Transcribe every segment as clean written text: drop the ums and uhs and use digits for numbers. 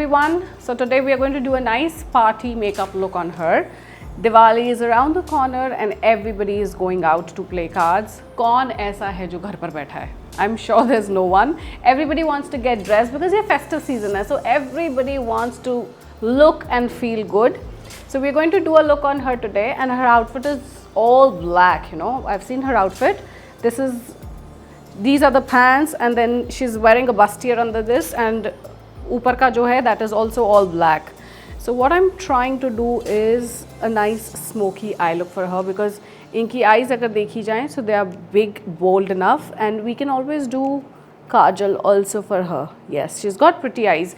everyone. So today we are going to do a nice party makeup look on her. Diwali is around the corner and everybody is going out to play cards. कौन ऐसा है जो घर पर बैठा है? I'm sure there's no one. Everybody wants to get dressed because ये festive season है. So everybody wants to look and feel good. So we're going to do a look on her today and her outfit is all black, you know. I've seen her outfit. These are the pants and then she's wearing a bustier under this and ऊपर का जो है that is also all black. So what I'm trying to do is a nice smoky eye look for her because इनकी eyes अगर देखी जाएं so they are big, bold enough and we can always do kajal also for her. Yes, she's got pretty eyes.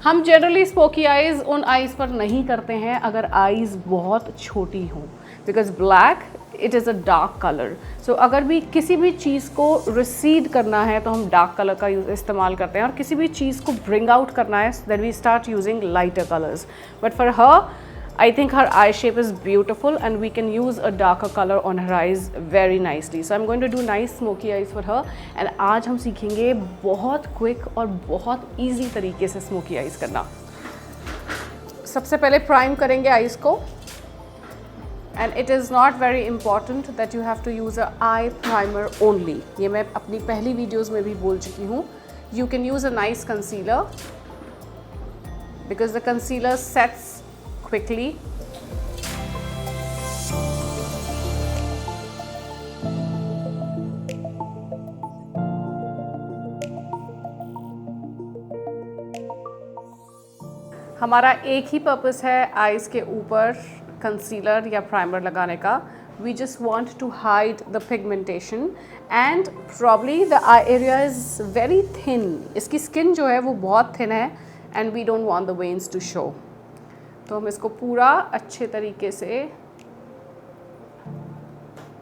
हम generally smoky eyes उन eyes पर नहीं करते हैं अगर eyes बहुत छोटी हों because black it is a dark color. So अगर भी किसी भी चीज़ को recede करना है तो हम dark color का इस्तेमाल करते हैं और किसी भी चीज़ को bring out करना है then we start using lighter colors. But for her, I think her eye shape is beautiful and we can use a darker color on her eyes very nicely. So I'm going to do nice smoky eyes for her and आज हम सीखेंगे बहुत quick और बहुत easy तरीके से smoky eyes करना. सबसे पहले prime करेंगे eyes को. And it is not very important that you have to use a eye primer only. ये मैं अपनी पहली वीडियोस में भी बोल चुकी हूँ. You can use a nice concealer because the concealer sets quickly. हमारा एक ही पर्पस है आईज के ऊपर कंसीलर या प्राइमर लगाने का. We just want to hide the pigmentation and probably the eye area is very thin. इसकी स्किन जो है वो बहुत thin है and we don't want the veins to show. तो हम इसको पूरा अच्छे तरीके से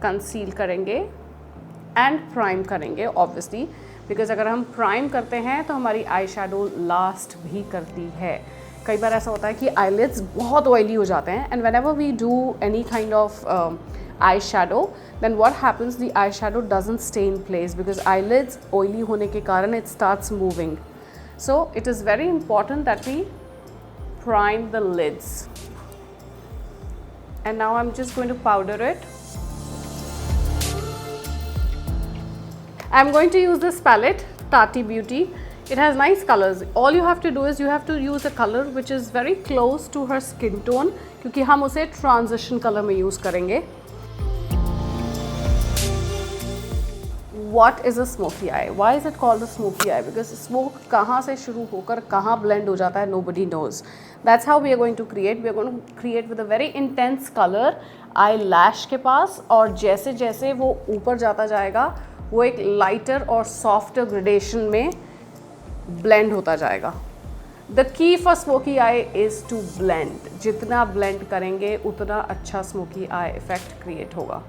कंसील करेंगे and प्राइम करेंगे obviously because अगर हम प्राइम करते हैं तो हमारी आई शैडो लास्ट भी करती है. कई बार ऐसा होता है कि eyelids बहुत ऑयली हो जाते हैं and whenever we do any kind of eye shadow then what happens, the eye shadow doesn't stay in place because eyelids oily होने के कारण it starts moving. So it is very important that we prime the lids and now I'm just going to powder it. I'm going to use this palette Tati Beauty. It has nice colors. All you have to do is you have to use a color which is very close to her skin tone क्योंकि हम उसे transition color में use करेंगे. What is a smoky eye? Why is it called a smoky eye? Because smoke कहाँ से शुरू होकर कहाँ blend हो जाता है nobody knows. That's how we are going to create. We are going to create with a very intense color eyelash के पास और जैसे जैसे वो ऊपर जाता जाएगा वो एक lighter और softer gradation में blend होता जाएगा. The key for smoky eye is to blend. जितना blend करेंगे उतना अच्छा smoky eye effect create होगा.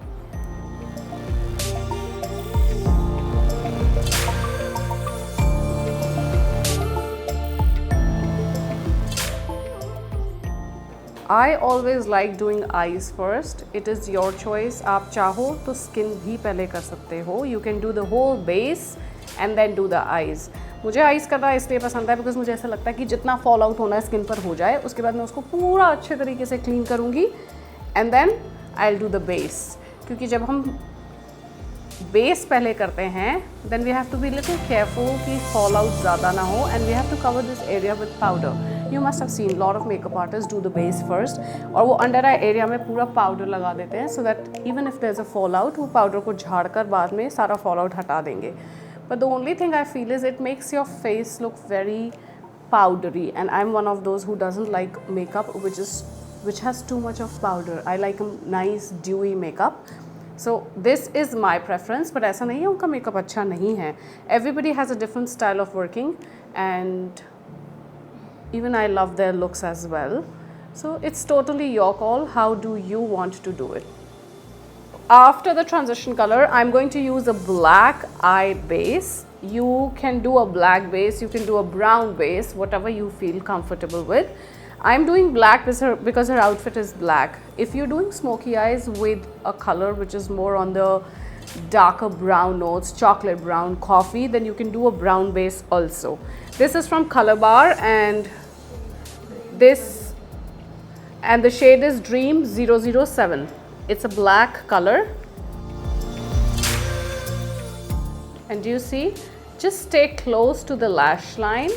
I always like doing eyes first. It is your choice. आप चाहो तो skin भी पहले कर सकते हो. You can do the whole base and then do the eyes. मुझे आइज़ करना इसलिए पसंद है बिकॉज मुझे ऐसा लगता है कि जितना फॉल आउट होना है स्किन पर हो जाए उसके बाद मैं उसको पूरा अच्छे तरीके से क्लीन करूँगी and then I will do the base. क्योंकि जब हम बेस पहले करते हैं then we have to be little careful कि फॉल आउट ज़्यादा ना हो and we have to cover this area with powder. You must have seen lot of makeup artist do the base first और वो under eye area में पूरा powder लगा देते हैं so that even if there is a fall out वो powder को झाड़ कर बाद में सारा फॉल आउट हटा देंगे. But the only thing I feel is it makes your face look very powdery and I'm one of those who doesn't like makeup which has too much of powder. I like a nice dewy makeup. So this is my preference but ऐसा नहीं है उनका makeup अच्छा नहीं है. Everybody has a different style of working and even I love their looks as well. So it's totally your call. How do you want to do it? After the transition color, I'm going to use a black eye base. You can do a black base, you can do a brown base, whatever you feel comfortable with. I'm doing black because her outfit is black. If you're doing smoky eyes with a color which is more on the darker brown notes, chocolate brown, coffee, then you can do a brown base also. This is from Color Bar and this, and the shade is Dream 007. It's a black color. And do you see? Just stay close to the lash line.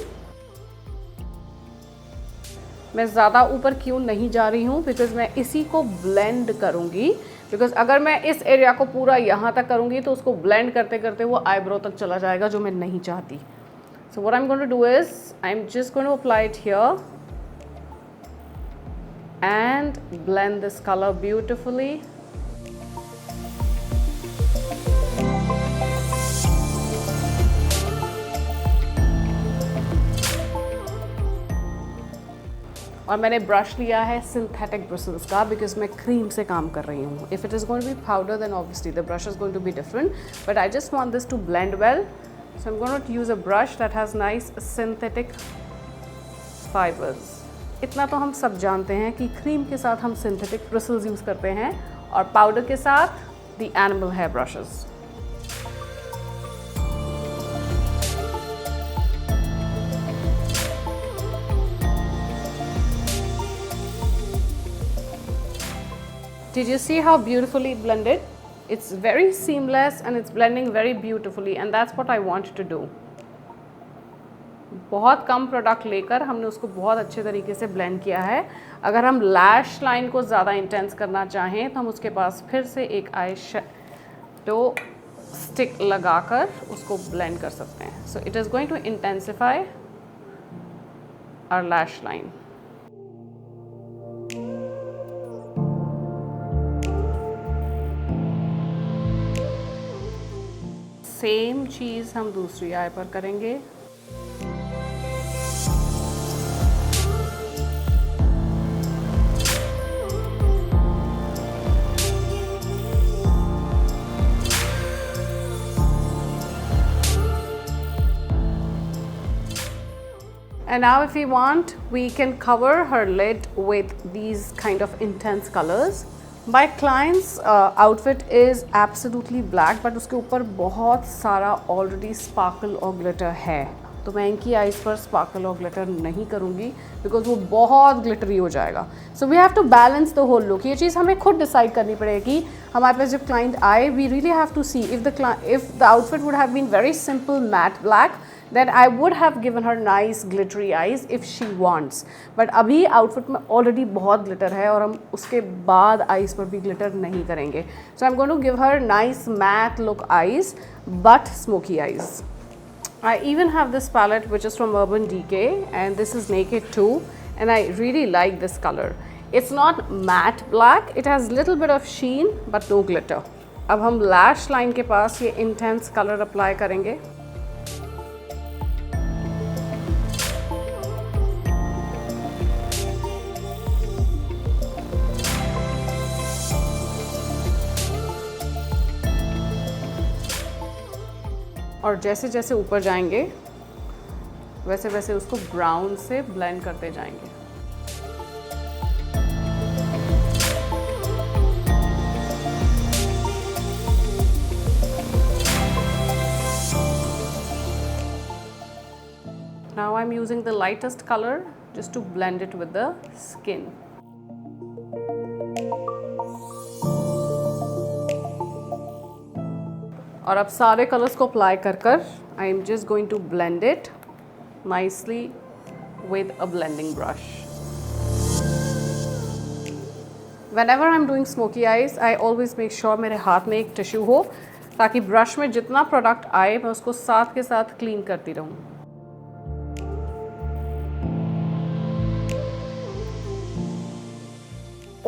मैं ज़्यादा ऊपर क्यों नहीं जा रही हूँ, because मैं इसी को ब्लेंड करूँगी, बिकॉज अगर मैं इस एरिया को पूरा यहाँ तक करूँगी तो उसको ब्लेंड करते करते वो आईब्रो तक चला जाएगा, जो मैं नहीं चाहती. So what I am going to do is I am just going to apply it here and blend this colour beautifully. और मैंने ब्रश लिया है सिंथेटिक ब्रिसल्स का, बिकॉज मैं क्रीम से काम कर रही हूँ. If it is going to be powder then obviously the brush is going to be different, but I just want this to blend well. So I am going to use a brush that has nice synthetic fibres. इतना तो हम सब जानते हैं कि cream के साथ हम सिंथेटिक ब्रिसल्स यूज़ करते हैं और पाउडर के साथ the animal hair brushes. Did you see how beautifully blended? It's very seamless and it's blending very beautifully, and that's what I want to do. बहुत कम प्रोडक्ट लेकर हमने उसको बहुत अच्छे तरीके से ब्लेंड किया है. अगर हम लैश लाइन को ज़्यादा इंटेंस करना चाहें तो हम उसके पास फिर से एक आई शैडो स्टिक लगाकर उसको ब्लेंड कर सकते हैं. So it is going to intensify our lash line. Same चीज़ हम दूसरी आई पर करेंगे. And now if we want, we can cover her lid with these kind of intense colors. My client's outfit is absolutely black, but उसके ऊपर बहुत सारा already sparkle और glitter है, तो मैं इनकी आईज पर sparkle और glitter नहीं करूँगी because वो बहुत glittery हो जाएगा. So we have to balance the whole look. ये चीज़ हमें खुद decide करनी पड़ेगी. हमारे पास जब client आए, we really have to see if the outfit would have been very simple matte black, then I would have given her nice glittery eyes if she wants. But अभी outfit में already बहुत glitter है और हम उसके बाद eyes पर भी glitter नहीं करेंगे. So I'm going to give her nice matte look eyes, but smoky eyes. I even have this palette which is from Urban Decay, and this is Naked too, and I really like this color. It's not matte black, it has little bit of sheen but no glitter. अब हम lash line के पास ये intense color apply करेंगे. और जैसे जैसे ऊपर जाएंगे वैसे वैसे उसको ब्राउन से ब्लेंड करते जाएंगे. Now I'm using the lightest color just to blend it with the skin. और अब सारे कलर्स को अप्लाई कर कर I am just going to blend it nicely with a blending brush. Whenever I'm doing smoky eyes, I always make sure मेरे हाथ में एक टिश्यू हो, ताकि ब्रश में जितना प्रोडक्ट आए मैं उसको साथ के साथ क्लीन करती रहूँ.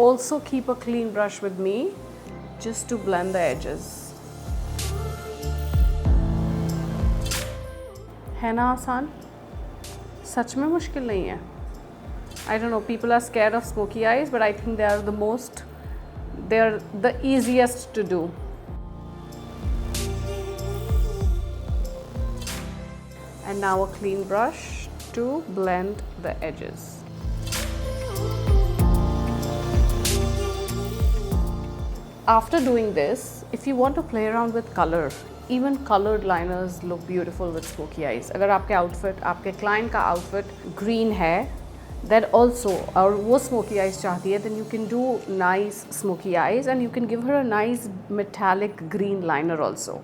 Also keep a clean brush with me just to blend the edges. है ना आसान? सच में मुश्किल नहीं है. I don't know, people are scared of smoky eyes, but I think they're the easiest to do. And now a clean brush to blend the edges. After doing this, if you want to play around with color, even colored liners look beautiful with smoky eyes. अगर आपके outfit, आपके client का outfit green है, Then also और वो smoky eyes चाहती है, then you can do nice smoky eyes and you can give her a nice metallic green liner also.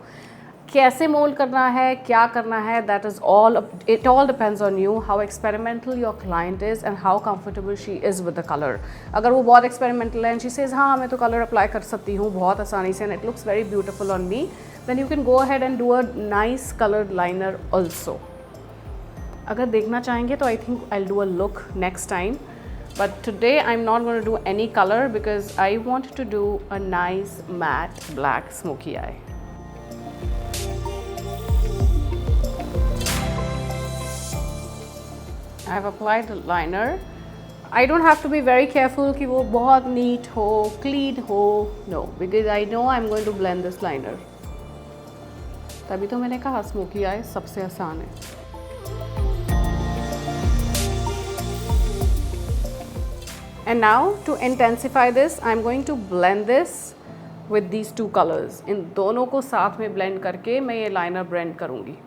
कैसे मोल्ड करना है, क्या करना है, that is all, it all depends on you, how experimental your client is and how comfortable she is with the color. अगर वो बहुत experimental है and she says हाँ मैं तो color apply कर सकती हूँ बहुत आसानी से and it looks very beautiful on me, then you can go ahead and do a nice colored liner also. अगर देखना चाहेंगे तो I think I'll do a look next time, but today I'm not going to do any color because I want to do a nice matte black smoky eye. I have applied the liner. I don't have to be very careful कि वो बहुत neat हो, clean हो, no, because I know I'm going to blend this liner. तभी तो मैंने कहा smoky eye सबसे आसान है. And now to intensify this, I'm going to blend this with these two colors. इन दोनों को साथ में blend करके मैं ये liner blend करूँगी.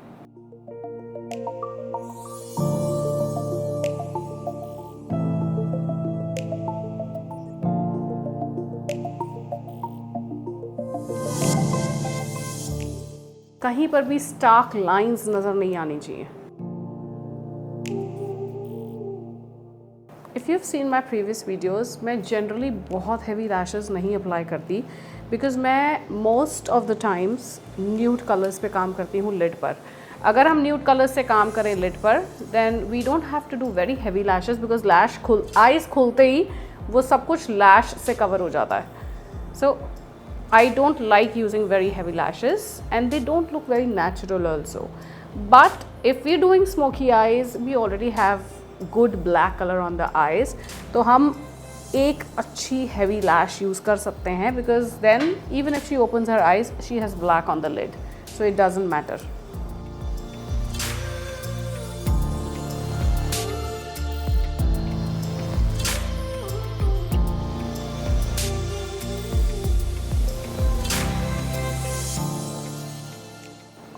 कहीं पर भी stark lines नज़र नहीं आनी चाहिए. If you've seen my previous videos, मैं generally बहुत heavy lashes नहीं apply करती because मैं most of the times nude colors पे काम करती हूँ lid पर. अगर हम nude colors से काम करें lid पर, then we don't have to do very heavy lashes because eyes खुलते ही वो सब कुछ lash से cover हो जाता है. So I don't like using very heavy lashes and they don't look very natural also. But if we're doing smoky eyes, we already have good black color on the eyes, तो हम एक अच्छी heavy lash use कर सकते हैं because then even if she opens her eyes, she has black on the lid, so it doesn't matter.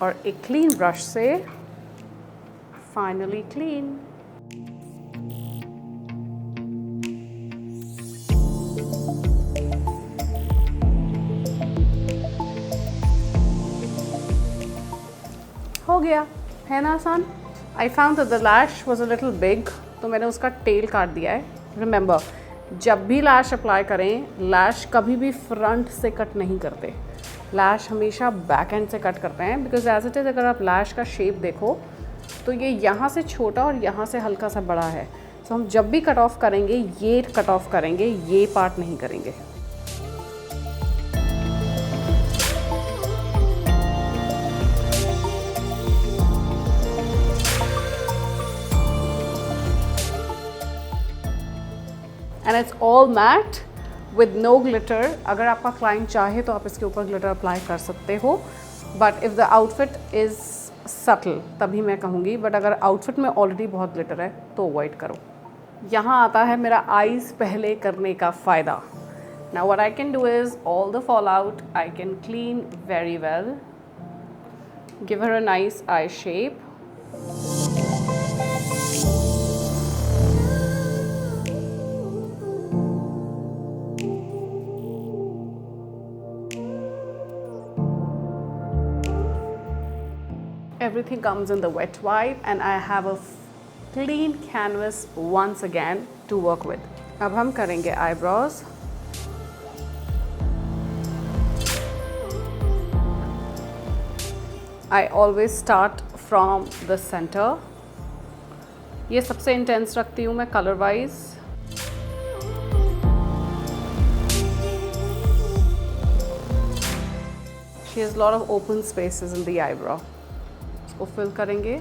और एक clean brush से finally clean. हो गया है ना आसान. I found that the lash was a little big, तो मैंने उसका टेल काट दिया है. Remember, जब भी लैश अप्लाई करें, लैश कभी भी फ्रंट से कट नहीं करते, लैश हमेशा बैक एंड से कट करते हैं. बिकॉज एज इट इज़ अगर आप लैश का शेप देखो तो ये यहाँ से छोटा और यहाँ से हल्का सा बड़ा है. सो हम जब भी कट ऑफ करेंगे ये कट ऑफ करेंगे, ये पार्ट नहीं करेंगे. And it's all matte with no glitter. अगर आपका क्लाइंट चाहे तो आप इसके ऊपर ग्लिटर अप्लाई कर सकते हो, but if the outfit is subtle तभी मैं कहूँगी. बट अगर आउटफिट में ऑलरेडी बहुत ग्लिटर है तो अवॉइड करो. यहाँ आता है मेरा आईज पहले करने का फ़ायदा. Now what I can do is all the fallout I can clean very well, give her a nice eye shape. Everything comes in the wet wipe and I have a clean canvas once again to work with. अब हम करेंगे eyebrows. I always start from the center. ये सबसे intense रखती हूँ मैं color wise. She has a lot of open spaces in the eyebrow. इसको fill करेंगे.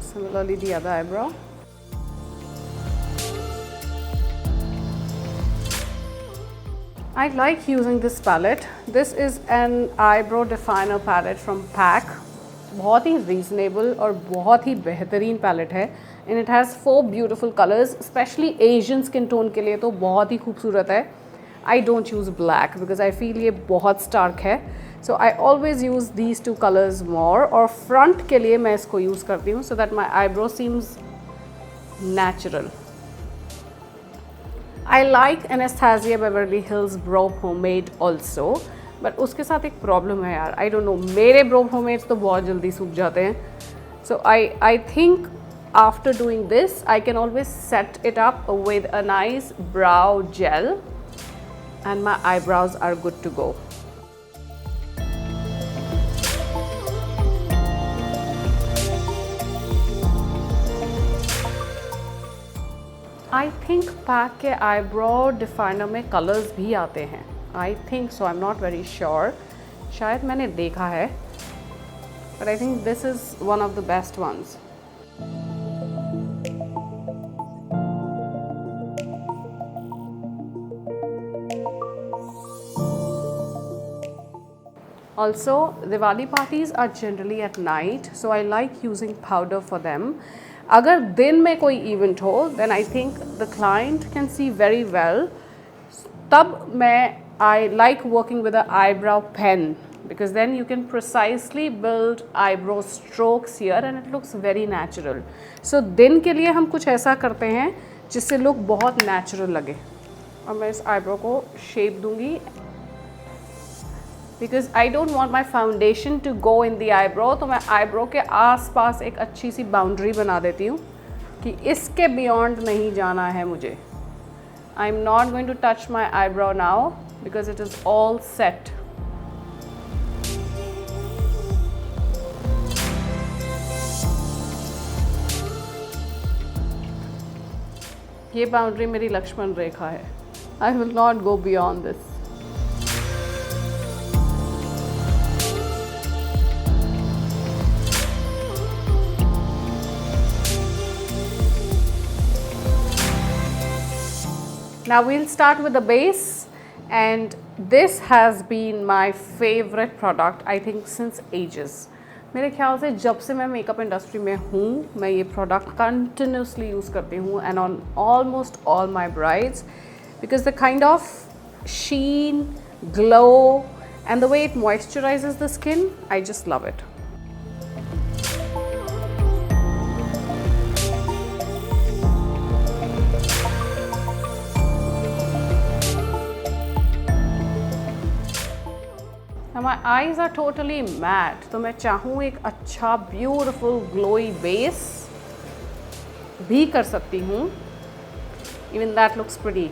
Similarly the other eyebrow. I like using this palette. This is an eyebrow definer palette from PAC. बहुत ही reasonable और बहुत ही बेहतरीन palette है. And it has 4 beautiful colors. Especially Asian skin tone के लिए तो बहुत ही खूबसूरत है. I don't use black because I feel ये बहुत stark है. So I always use these two colours more, और फ्रंट के लिए मैं इसको यूज़ करती हूँ so that my eyebrow seems natural. I like Anastasia Beverly Hills brow pomade also, but उसके साथ एक प्रॉब्लम है यार, आई डोंट नो, मेरे ब्रो पोमेड्स तो बहुत जल्दी सूख जाते हैं. So I think after doing this I can always set it up with a nice brow gel and my eyebrows are good to go. I think pack के eyebrow definer में colors भी आते हैं. I think so, I'm not very sure. शायद मैंने देखा है, but I think this is one of the best ones. Also, Diwali parties are generally at night, so I like using powder for them. अगर दिन में कोई event हो, then I think the client can see very well. तब मैं I like working with an eyebrow pen because then you can precisely build eyebrow strokes here and it looks very natural. So दिन के लिए हम कुछ ऐसा करते हैं जिससे look बहुत natural लगे. और मैं इस eyebrow को shape दूँगी. Because I don't want my foundation to go in the eyebrow, तो मैं eyebrow के आसपास एक अच्छी सी boundary बना देती हूँ कि इसके beyond नहीं जाना है मुझे. I'm not going to touch my eyebrow now because it is all set. ये boundary मेरी लक्ष्मण रेखा है. I will not go beyond this. Now we'll start with the base, and this has been my favorite product I think since ages. मेरे ख्याल से जब से मैं makeup industry में हूँ मैं ये प्रोडक्ट कंटिन्यूसली यूज़ करती हूँ and on almost all my brides because the kind of sheen, glow and the way it moisturizes the skin, I just love it. Now my eyes are totally matte, तो मैं चाहूँ एक अच्छा beautiful glowy base भी कर सकती हूँ. Even that looks pretty.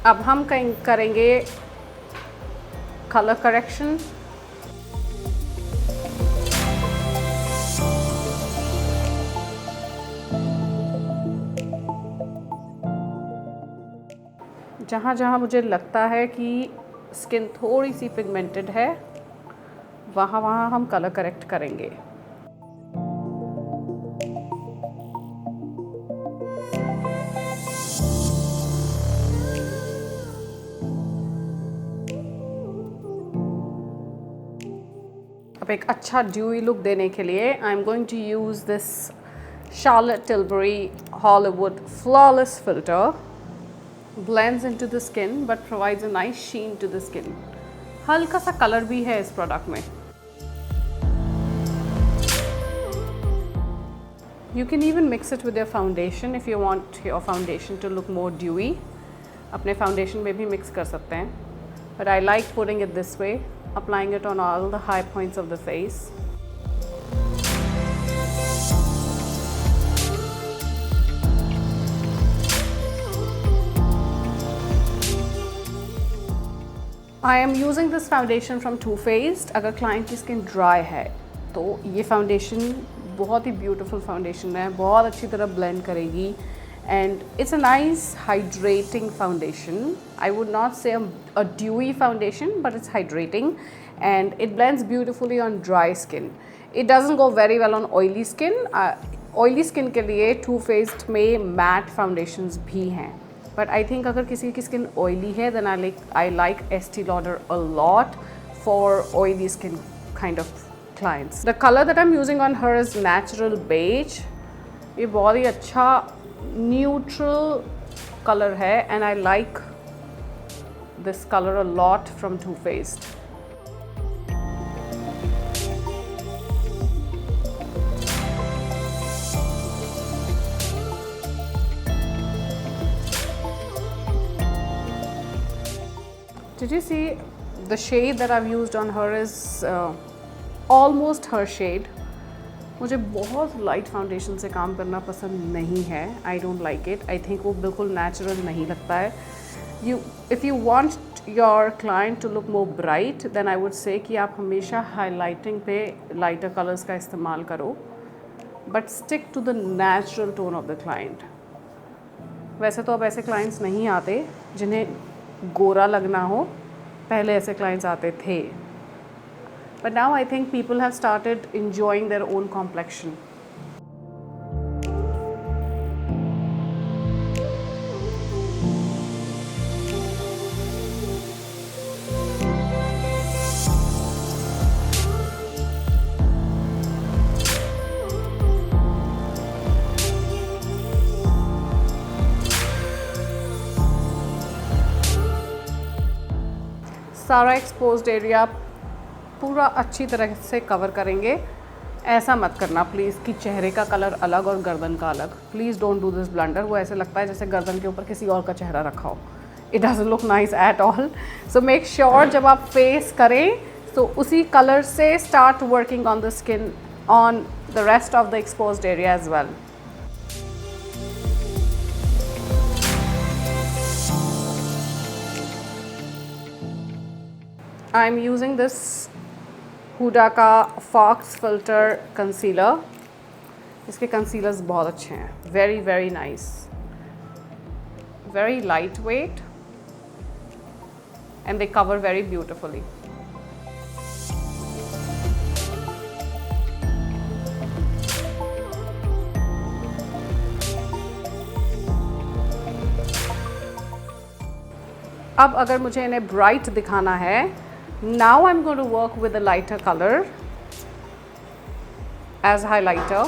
अब हम करेंगे color correction. जहाँ जहाँ मुझे लगता है कि स्किन थोड़ी सी पिगमेंटेड है वहाँ वहाँ हम कलर करेक्ट करेंगे. अब एक अच्छा ड्यूई लुक देने के लिए I am going to use this Charlotte Tilbury Hollywood Flawless Filter. Blends into the skin but provides a nice sheen to the skin. हल्का सा कलर भी है इस प्रोडक्ट में. You can even mix it with your foundation if you want your foundation to look more dewy. अपने foundation में भी mix कर सकते हैं. But I like putting it this way, applying it on all the high points of the face. I am using this foundation from Too Faced. अगर client की skin dry है तो ये फाउंडेशन बहुत ही ब्यूटीफुल फाउंडेशन है, बहुत अच्छी तरह ब्लेंड करेगी and it's a nice hydrating foundation. I would not say a dewy foundation but it's hydrating and it blends beautifully on dry skin. It doesn't go very well on oily skin. Oily skin के लिए Too Faced में matte foundations भी हैं. But I think अगर किसी की skin oily है then I like Estee Lauder a lot for oily skin kind of clients. The color that I'm using on her is natural beige. ये बहुत ही अच्छा neutral color है and I like this color a lot from Too Faced. Did you see the shade that I've used on her is almost her shade. मुझे बहुत light foundation से काम करना पसंद नहीं है. I don't like it. I think वो बिल्कुल नेचुरल नहीं लगता है. If you want your client to look more bright, then I would say कि आप हमेशा हाईलाइटिंग पे लाइटर कलर्स का इस्तेमाल करो, but stick to the natural tone of the client. वैसे तो अब ऐसे क्लाइंट्स नहीं आते जिन्हें गोरा लगना हो. पहले ऐसे क्लाइंट्स आते थे. But now I think people have started enjoying their own complexion. सारा एक्सपोज्ड एरिया पूरा अच्छी तरह से कवर करेंगे. ऐसा मत करना प्लीज़ कि चेहरे का कलर अलग और गर्दन का अलग. Please don't do this blunder. वो ऐसे लगता है जैसे गर्दन के ऊपर किसी और का चेहरा रखा हो. It doesn't look nice at all. So make sure जब आप फेस करें तो उसी कलर से start working on the skin on the rest of the exposed area as well. I am using this Huda का फॉक्स फिल्टर कंसीलर. इसके concealers बहुत अच्छे हैं. Very very nice, very lightweight and they cover very beautifully. अब अगर मुझे इन्हें bright दिखाना है, now I'm going to work with a lighter color as highlighter.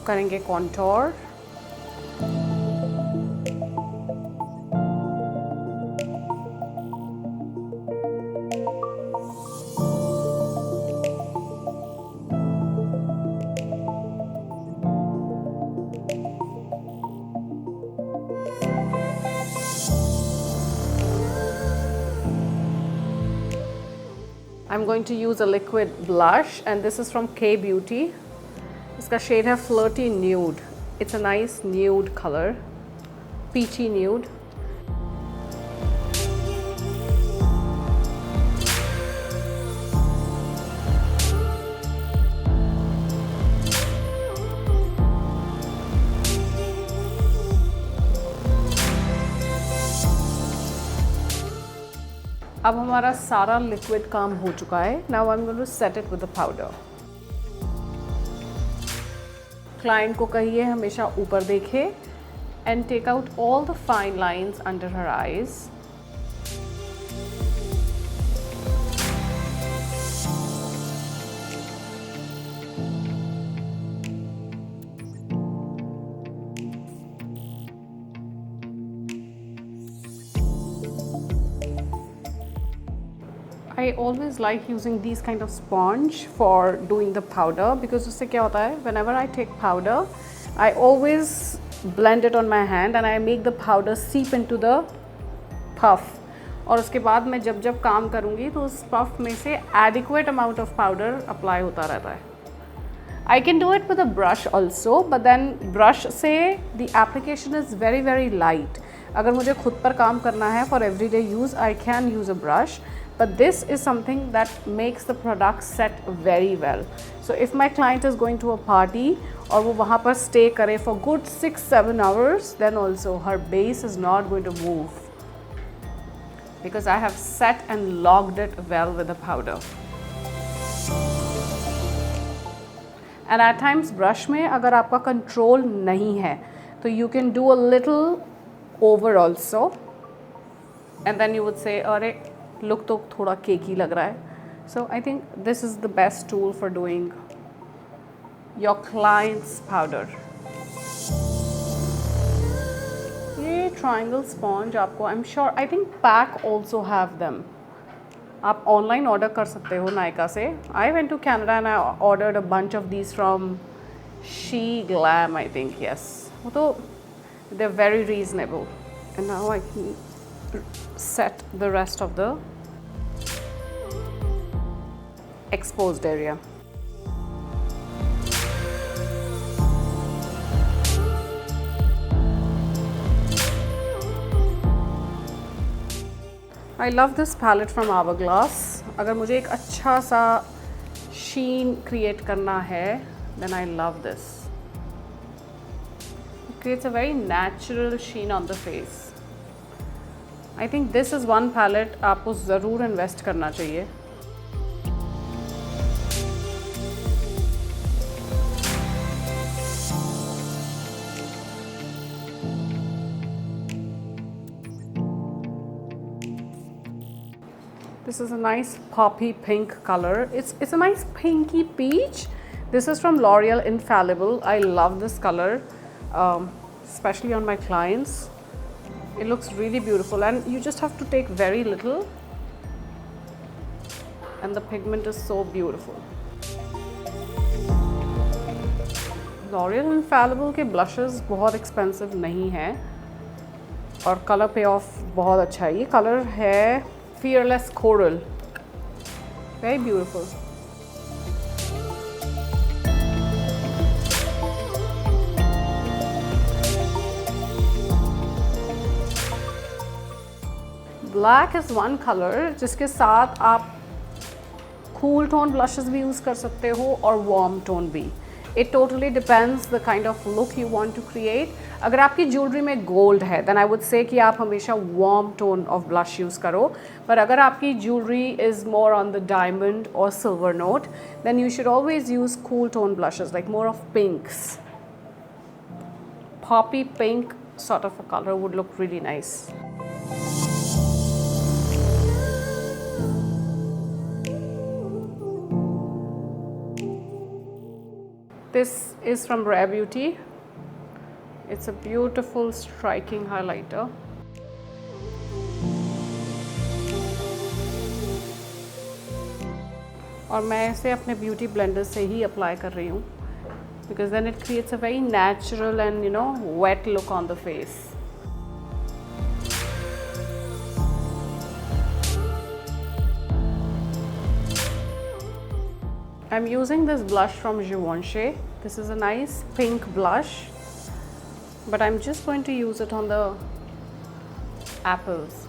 करेंगे contour. I'm going to use a liquid blush and this is from K Beauty. इसका shade है Flirty Nude. It's a nice nude color, peachy nude. अब हमारा सारा liquid काम हो चुका है. Now I am going to set it with the powder. Client को कहिए हमेशा ऊपर देखे and take out all the fine lines under her eyes. I always like using these kind of sponge for doing the powder because उससे क्या होता है, whenever I take powder, I always blend it on my hand and I make the powder seep into the puff. और उसके बाद मैं जब जब काम करूँगी तो उस puff में से adequate amount of powder apply होता रहता है. I can do it with a brush also, but then brush से the application is very very light. अगर मुझे खुद पर काम करना है for everyday use, I can use a brush. But this is something that makes the product set very well. So if my client is going to a party और वो वहाँ पर stay करे for good 6-7 hours, then also her base is not going to move because I have set and locked it well with the powder. And at times brush में अगर आपका control नहीं है तो you can do a little over also and then you would say अरे look तो थोड़ा cakey लग रहा है. So I think this is the best tool for doing your clients powder. ये ट्रायंगल स्पॉन्ज आपको I am sure I think PAC also have them. आप online order कर सकते हो नायका से. I went to Canada and I ordered a bunch of these from she glam I think. Yes, वो तो they are very reasonable. And now I can set the rest of the exposed area. I love this palette from Hourglass. अगर मुझे एक अच्छा सा sheen create करना है then I love this. It creates a very natural sheen on the face. I think this is one palette आपको ज़रूर invest करना चाहिए. This is a nice poppy pink color. It's a nice pinky peach. This is from L'Oreal Infallible. I love this color, especially on my clients. It looks really beautiful, and you just have to take very little, and the pigment is so beautiful. L'Oreal Infallible के blushes बहुत expensive नहीं हैं और color payoff बहुत अच्छा है. ये color है Fearless Coral. Very beautiful. Black is one color जिसके साथ आप cool tone blushes भी यूज़ कर सकते हो और warm tone भी. It totally depends the kind of look you want to create. अगर आपकी ज्वेलरी में गोल्ड है then I would say कि आप हमेशा warm tone of blush use करो. पर अगर आपकी jewellery is more on the diamond or silver note then you should always use cool tone blushes like more of pinks. Poppy pink sort of a color would look really nice. This is from Rare Beauty. It's a beautiful striking highlighter. और मैं इसे अपने beauty blender से ही apply कर रही हूँ because then it creates a very natural and wet look on the face. I'm using this blush from Givenchy. This is a nice pink blush, but I'm just going to use it on the apples.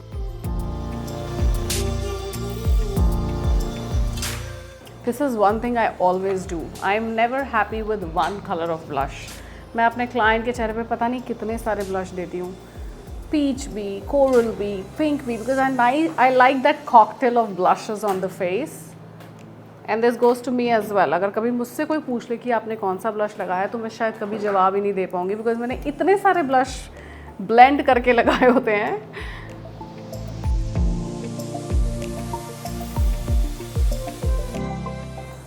This is one thing I always do. I'm never happy with one color of blush. मैं अपने client के चेहरे पे पता नहीं कितने सारे blush देती हूँ. Peach भी, coral भी, pink भी, because I like that cocktail of blushes on the face. And this goes to me as well. अगर कभी मुझसे कोई पूछ ले कि आपने कौन सा ब्लश लगाया तो मैं शायद कभी जवाब ही नहीं दे पाऊँगी बिकॉज मैंने इतने सारे ब्लश ब्लेंड करके लगाए होते हैं.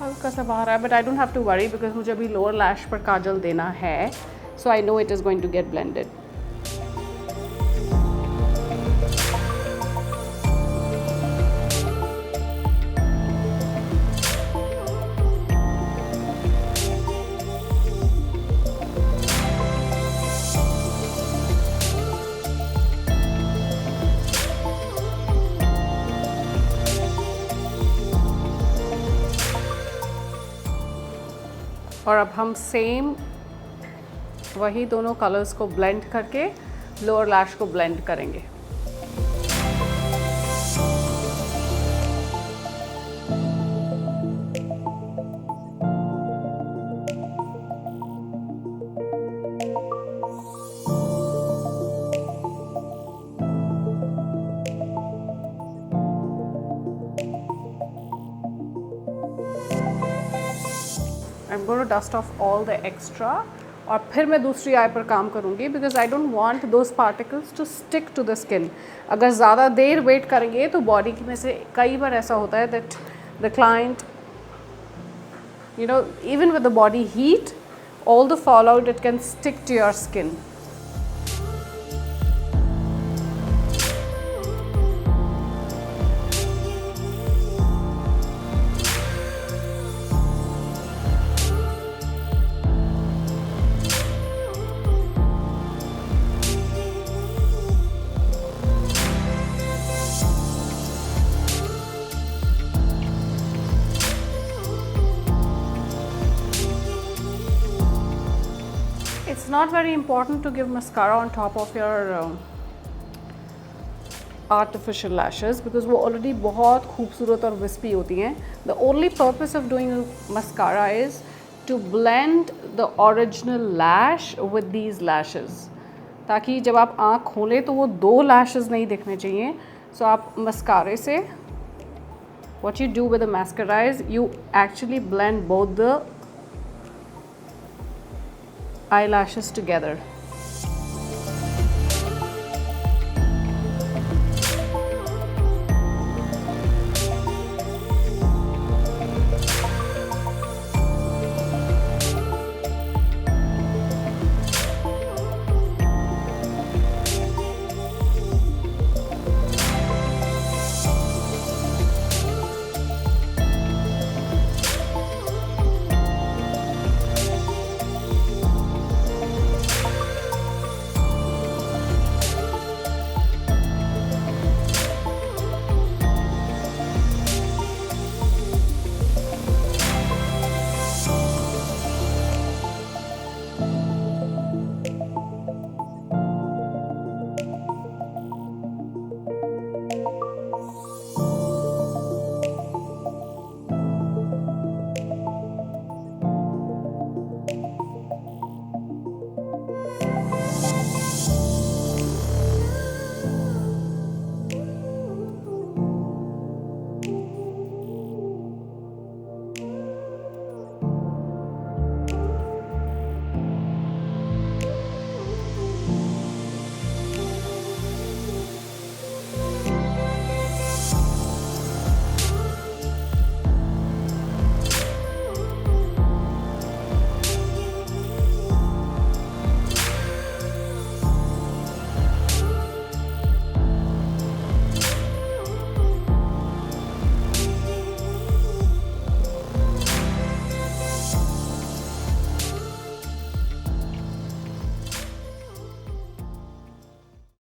हल्का सा बाहर है but I don't have to worry because मुझे अभी लोअर लैश पर काजल देना है. So I know it is going to get blended. और अब हम सेम वही दोनों कलर्स को ब्लेंड करके लोअर लैश को ब्लेंड करेंगे. I'm I'm going to dust off all the extra और फिर मैं दूसरी आई पर काम करूँगी because I don't want those particles to stick to the skin. अगर ज़्यादा देर वेट करेंगे तो बॉडी में से कई बार ऐसा होता है that the client, you know, even with the body heat, all the fallout, it can stick to your skin. It's not very important to give mascara on top of your artificial lashes because वो already बहुत खूबसूरत और wispy होती हैं. The only purpose of doing mascara is to blend the original lash with these lashes. ताकि जब आप आँख खोलें तो वो दो lashes नहीं दिखने चाहिए. So आप mascara से what you do with the mascara is you actually blend both the eyelashes together.